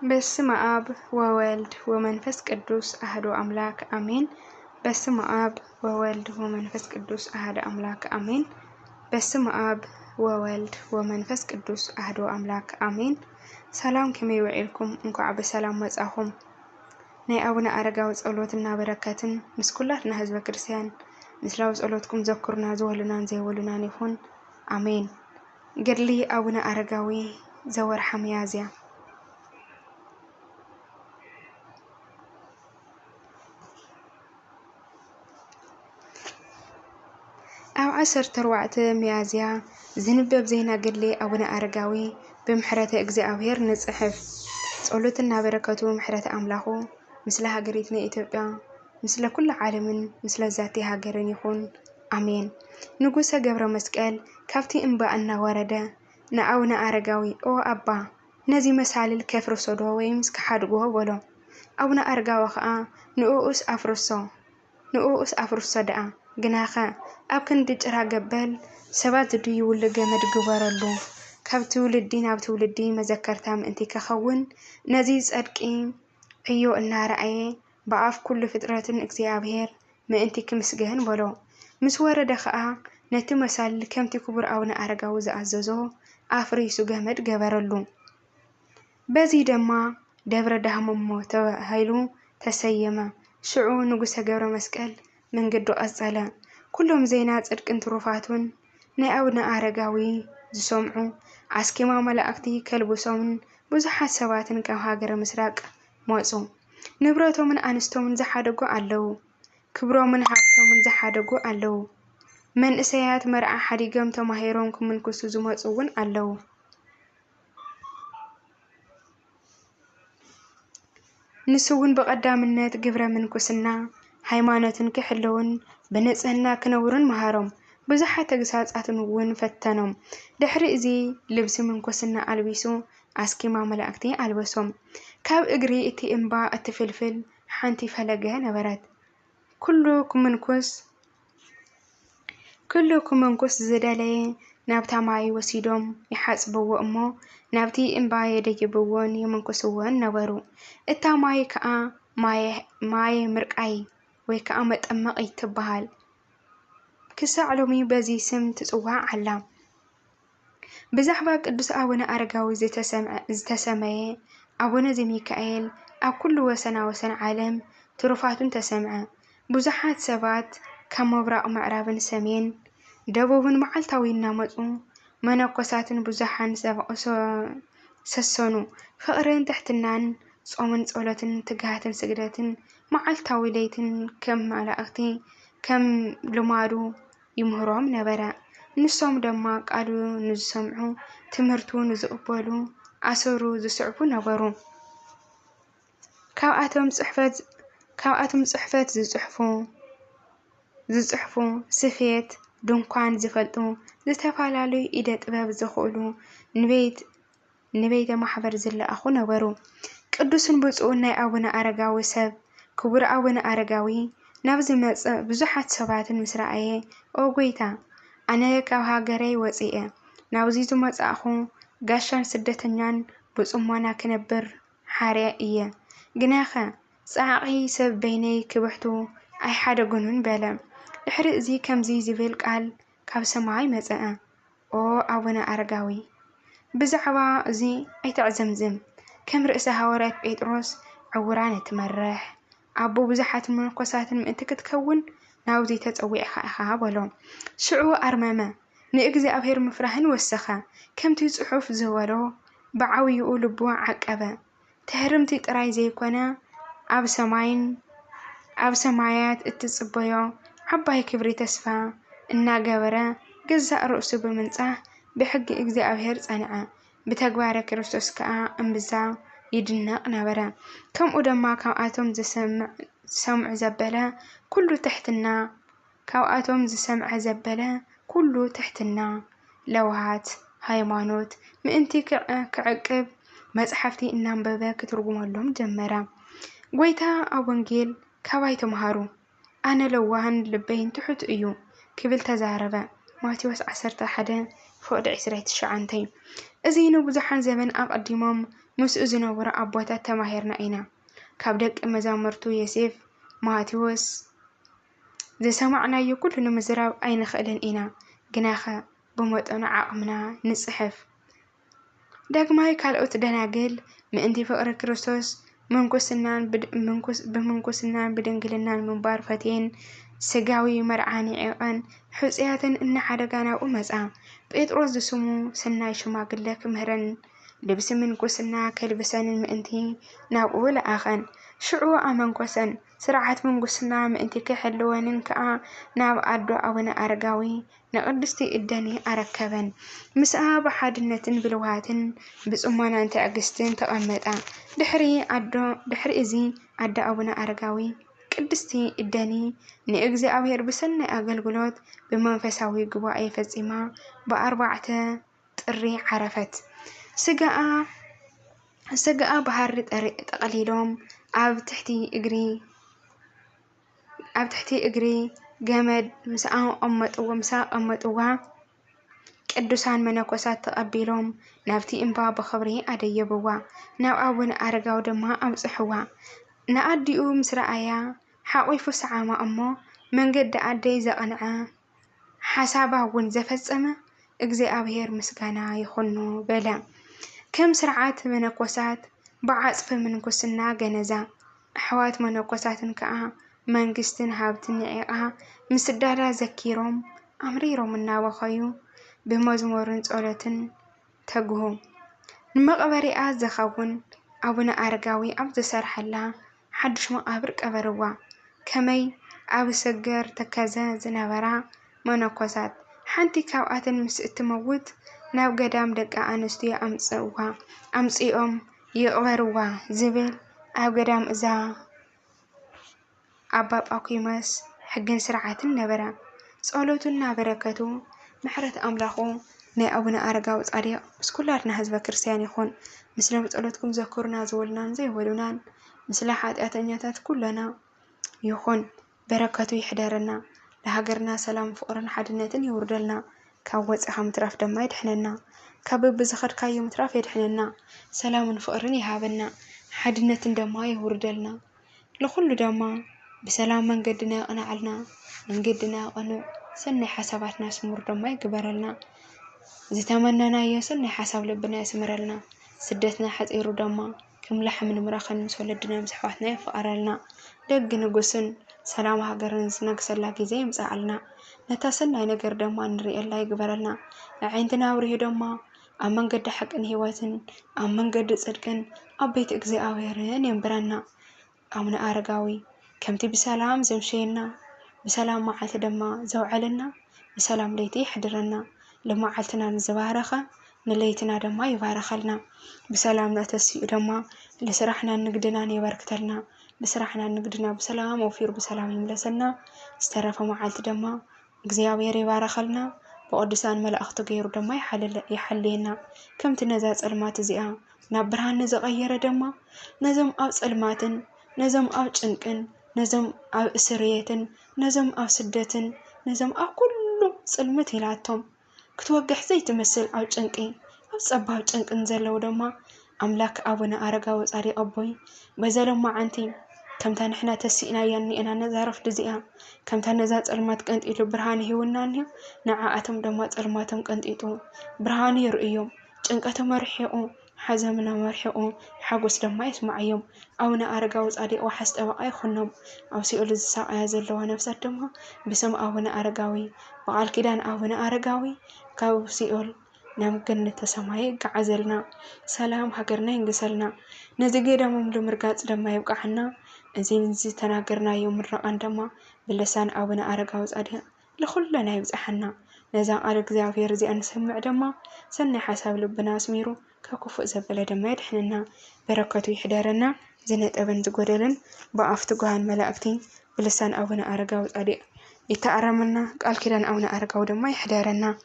በስመ አብ ወወልድ ወመንፈስ ቅዱስ አሐዱ አምላክ አሜን። በስመ አብ ወወልድ ወመንፈስ ቅዱስ አሐዱ አምላክ አሜን። በስመ አብ ወወልድ ወመንፈስ ቅዱስ አሐዱ አምላክ አሜን። ሰላም ከመይ ውዒልኩም እንኳዕ በሰላም መጻኹም። ናይ አቡነ አረጋዊ ጸሎትና በረከትን ምስ ኩላትና ህዝበ ክርስቲያን ምስላው ጸሎትኩም ዘኩርና ዘወሉናን ዘይወሉናን ይኹን አሜን። ገድሊ አቡነ አረጋዊ ዘወርሐ ሚያዝያ ኣብ 14 ሚያዝያ ዝንበብ ዜና ገድሊ አቡነ አረጋዊ ብምሕረተ እግዚአብሔር ንጽሕፍ። ጸሎትና በረከቱ ምሕረተ አምላኹ ምስለ ሃገሪትና ኢትዮጵያ ምስለ ኩሉ ዓለምን ምስለ ዛቲ ሃገርን ይኹን አሜን። ንጉሰ ገብረ መስቀል ካብቲ እምባ እናወረደ ንአቡነ አረጋዊ ኦ አባ ነዚ መሳልል ከፍርሶ ዶ ወይምስ ክሓድጎ በሎ። አቡነ አረጋዊ ከዓ ንኡስ አፍርሶ ደኣ ግናኸ ኣብ ክንዲ ጭራ ገበል ሰባት ዝድይውሉ ገመድ ግበረሉ ካብ ትውልዲ ናብ ትውልዲ መዘከርታ ምእንቲ ከኸውን ነዚ ጸድቂ ዕዮ እናረአየ በኣፍ ኩሉ ፍጥረትን እግዚአብሔር ምእንቲ ክምስገን በሎ። ምስ ወረደ ከዓ ነቲ መሳልል ከምቲ ክቡር አቡነ አረጋዊ ዝኣዘዞ ኣፍሪሱ ገመድ ገበረሉ። በዚ ድማ ደብረ ዳህሞሞ ተባሂሉ ተሰየመ። ሽዑ ንጉሰ ገብረ መስቀል መንገዱ ቀጸለ። ኩሎም ዜና ጽድቅን ትሩፋቱን ናይ አቡነ አረጋዊ ዝሰምዑ አስኬማ መላእክቲ ከልብሶምን ብዙሓት ሰባትን ካብ ሃገረ ምስራቅ መጹ። ንብረቶምን ኣንስቶምን ዝሓደጉ ኣለዉ። ክብሮምን ሃብቶምን ዝሓደጉ ኣለዉ። መንእሰያት መርዓ ሓዲጎም ተማሂሮም ክምንኩሱ ዝመጹ እውን ኣለዉ። ንስውን በቀዳምነት ግብረ ምንኩስና ሃይማኖትን ክሕለውን በንጽህና ክነብሩን መሃሮም። ብዙሓት ተግሳጻትን እውን ፈተኖም። ድሕሪ እዚ ልብሲ ምንኩስና አልቢሱ አስኬማ መላእክቲ አልበሶም። ካብ እግሪ እቲ እምባ እትፍልፍል ሓንቲ ፈለገ ነበረት። ኩሉ ክምንኩስ ዝደለየ ናብታ ማይ ወሲዶም ይሓጽብዎ እሞ ናብቲ እምባ የደይብዎን የመንኩስዎን ነበሩ። እታ ማይ ከዓ ማየ ምርቃይ ወይ ከዓ መጠመቂ ትበሃል። ክሳዕ ሎሚ በዚ ስም ትጽዋዕ ኣላ። ብዛዕባ ቅዱስ አቡነ አረጋዊ ዝተሰመየ አቡነ ዘሚካኤል ኣብ ኩሉ ወሰናወሰን ዓለም ትሩፋቱን ተሰምዐ። ብዙሓት ሰባት ካብ ምብራቕ ምዕራብን ሰሜን ደቡብን መዓልታዊ እናመጹ መነኮሳትን ብዙሓን ሰሰኑ። ፍቕርን ትሕትናን ጾምን ጸሎትን ትግሃትን ስግደትን መዓልታዊ ለይትን ከም መላእክቲ ከም ልማዱ ይምህሮም ነበረ። ንሶም ድማ ቃሉ ንዝሰምዑ ትምህርቱ ንዝቕበሉ ኣሰሩ ዝስዕቡ ነበሩ። ካብኣቶም ጽሕፈት ዝጽሕፉ ስፌት ድንኳን ዝፈልጡ ዝተፈላለዩ ኢደ ጥበብ ዝኽእሉ ንቤተ ማሕበር ዝለኣኹ ነበሩ። ቅዱስን ብፁዕን ናይ አቡነ አረጋዊ ሰብ ክቡር አቡነ አረጋዊ ናብዚ መጽእ ብዙሓት ሰባትን ምስ ረኣየ ኦ ጎይታ ኣነ ካብ ሃገረይ ወፂአ ናብዚ ዝመጻእኹ ጋሻን ስደተኛን ብጽሞና ክነብር ሓርያ እየ። ግናኸ ጻዕቒ ሰብ በይነይ ክብሕቱ ኣይሓደጉንን በለ። ድሕሪ እዚ ከምዚ ዝብል ቃል ካብ ሰማይ መጽአ። ኦ አቡነ አረጋዊ ብዛዕባ እዚ ኣይትዕዘምዝም። ከም ርእሰ ሐዋርያት ጴጥሮስ ዕውራን እትመርሕ ኣቦ ብዙሓት መነኮሳትን ምእንቲ ክትከውን ናብዚ ተጸዊዕኻ ኢኻ በሎ። ሽዑ ኣርመመ ንእግዚአብሔር ምፍራህን ወሰኸ። ከምቲ ጽሑፍ ዝበሎ ብዓብይኡ ልቡ ዓቀበ። ትሕርምቲ ጥራይ ዘይኮነ ኣብ ሰማያት እትጽበዮ ዓባይ ክብሪ ተስፋ እናገበረ ገዛእ ርእሱ ብምንጻህ ብሕጊ እግዚአብሔር ጸንዐ። ብተግባረ ክርስቶስ ከዓ እምብዛ ይድነቕ ነበረ። ከምኡ ድማ ካብኣቶም ዝሰምዕ ዘበለ ኩሉ ትሕትና ለውሃት ሃይማኖት ምእንቲ ክዕቅብ መጽሓፍቲ እናንበበ ክትርጉመሎም ጀመረ። ጎይታ ኣብ ወንጌል ካባይ ተምሃሩ ኣነ ለዋህን ልበይን ትሑት እዩ ክብል ተዛረበ። ማቴዎስ 11:29 እዚኑ ብዙሓን ዘመን ኣቐዲሞም ምስኡ ዝነበሩ ኣቦታት ተማሂርና ኢና ካብ ደቂ መዛሙርቱ ዮሴፍ ማቴዎስ ዝሰማዕናዮ ኩሉ ንምዝራብ ኣይንኽእልን ኢና ግናኸ ብመጠኑ ዓቕምና ንጽሕፍ ዳግማይ ካልኦት ደናግል ምእንቲ ፍቕሪ ክርስቶስ ብምንኩስናን ብድንግልናን ምንባር ፈትየን ስጋዊ መርዓን ዕቐን ሕፅያትን እናሓደጋ ናብኡ መጻ ጴጥሮስ ዝስሙ ሰናይ ሽማግለ ክምህረን ልብሲ ምንኩስና ከልብሰንን ምእንቲ ናብኡ ለኣኸን ሽዑ ኣመንኮሰን ስርዓት ምንኩስና ምእንቲ ክሕልወንን ከዓ ናብ ኣዶ ኣቡነ ኣረጋዊ ንቅድስቲ እደኒ ኣረከበን ምስኣ ብሓድነትን ብልውሃትን ብጽሞናን ትዕግስትን ተቐመጣ ድሕሪ እዚ ኣዶ ኣቡነ ኣረጋዊ ቅድስቲ እደኒ ንእግዚአብሔር ብሰናይ ኣገልግሎት ብመንፈሳዊ ጉባኤ ፈጺማ ብ4 ጥሪ ዓረፈት ስጋኣ ባህሪ ጠቕሊሎም ኣብ ትሕቲ እግሪ ገመድ ምሳኣ ቀመጥዋ ቅዱሳን መነኮሳት ተቐቢሎም ናብቲ እምባ ብኽብሪ ኣደየብዋ ናብ ኣቡነ ኣረጋዊ ድማ ኣምጽሕዋ ንኣዲኡ ምስ ረኣያ ሓቒፉ ሰዓማ እሞ መንገዲ ኣደይ ዘቐንዐ ሓሳባ እውን ዘፈጸመ እግዚአብሔር ምስጋና ይኹኖ በለ ከም ስርዓት መነኮሳት ብዓጽፊ ምንኩስና ገነዛ ኣሕዋት መነኮሳትን ከዓ መንግስትን ሃብትን ንዒቓ ምስዳዳ ዘኪሮም ኣምሪሮም እናበኸዩ ብመዝሙርን ጸሎትን ተግሁ ንመቐበሪኣ ዘኸውን ኣቡነ ኣረጋዊ ኣብ ዝሰርሐላ ሓድሽ መቓብር ቀበርዋ ከመይ ኣብ ሰገር ተከዘ ዝነበራ መነኮሳት ሓንቲ ካብኣተን ምስ እትመውት ናብ ገዳም ደቂ ኣንስትዮ ኣምጺኦም ይቕበርዋ ዝብል ኣብ ገዳም እዛ ኣባ ጳኩሚስ ሕግን ስርዓትን ነበረ ጸሎቱና በረከቱ ምሕረት ኣምላኹ ናይ ኣቡነ ኣረጋዊ ጻድቕ ምስ ኩላትና ህዝበ ክርስቲያን ይኹን ምስለ ጸሎትኩም ዘክሩና ዝወልናን ዘይወሉናን ምስለ ኃጢአተኛታት ኩለና ይኹን በረከቱ ይሕደረና ለሃገርና ሰላም ፍቕርን ሓድነትን ይውርደልና ካብ ወጽኻ ምትራፍ ደማ ይድሕነና ካብ ብዝኸድካዮ ምትራፍ ይድሕነና ሰላምን ፍቕርን ይሃበና ሓድነትን ደማ ይውርደልና ለኹሉ ደማ ብሰላም መንገድና ይቕናዓልና መንገድና ይቕኑዕ ሰናይ ሓሳባትና ስሙር ደማ ይግበረልና ዝተመነናዮ ሰናይ ሓሳብ ልብና ይስምረልና ስደትና ሓፂሩ ደማ ከም ላሕም ንምራኸን ምስ ወለድና ምስ ኣሕዋትና ይፍቐረልና ደግ ንጉስን ሰላም ሃገርን ዝነግሰላ ጊዜ ይምጻኣልና ነታ ሰናይ ነገር ደማ ንሪኤላ ይግበረልና ንዓይንትና ኣብርሂ ደማ ኣብ መንገዲ ሓቅን ህይወትን ኣብ መንገዲ ጽድቅን ኣብ ቤት እግዚአብሔርን የንብረና ኣቡነ ኣረጋዊ ከምቲ ብሰላም ዘምሸየና ብሰላም መዓልቲ ደማ ዘውዕልና ብሰላም ለይቲ ይሕድረና ለመዓልትና ንዝባረኸ ንለይትና ደማ ይባረኸልና ብሰላም ነተሲኡ ደማ ለስራሕና ንግድናን ይበርክተልና بسرحنا نقدنا بسلام وفير بسلام يملسنا استرف معالت دما እግዚአብሔር ይባረኸልና በቅዱሳን መላእክት ገይሩ ደማ ይሐልየና ከም ትነዛዝ ጸልማት እዚኣ ናብ ብርሃን ዘቀየረ ደማ ነዞም ኣብ ጸልማትን ነዞም ኣብ ጭንቅን ነዞም ኣብ እስርየትን ነዞም ኣብ ስደትን ነዞም ኣብ ኩሉ ጸልመት ኢላቶም ክትወግሕ ዘይትመስል ኣብ ጭንቂ ኣብ ጸባብ ጭንቅን ዘለው ደማ አምላክ አቡነ አረጋዊ ጻድቅ አቦይ በዘለማ አንቲ ከምታ ንሕና ተሲእና ያኒእና ነዛረፍ ድዚኣ ከምታ ነዛ ጸልማት ቀንጢሉ ብርሃን ይውናኒ ንዓኣቶም ደማ ጸልማቶም ቀንጢጡ ብርሃን ይርእዮም ጭንቀቶም መርሒቁ ሓዘምና መርሒቁ ሓጎስ ደማ ይስማዓዮም አቡነ አረጋዊ ጻድቅ ወሓስጠበቃ ይኹኖም ኣብ ሲኦል ዝሳቀያ ዘለዋ ነፍሳት ደማ ብስም አቡነ አረጋዊ በቃል ኪዳን አቡነ አረጋዊ ካብ ሲኦል نام جنة سماي قعزلنا سلام هجرنا ينقسلنا نزجي دمهم لمرقات لما يبقى حنا زين زي تناقرنا يوم الرقان دما باللسان أبونا أرقاوز أدها لخلنا يبزحنا نزا أرق زافير زي أنسمع دما سنة حساب لبنا سميرو كاكوفو زبلا دما يدحننا بركاتو يحدارنا زينة أبن زقودلن بأفتقوهان ملاكتين باللسان أبونا أرقاوز أدها يتأرمنا قال كيران أبونا أرقاو دما يحدارنا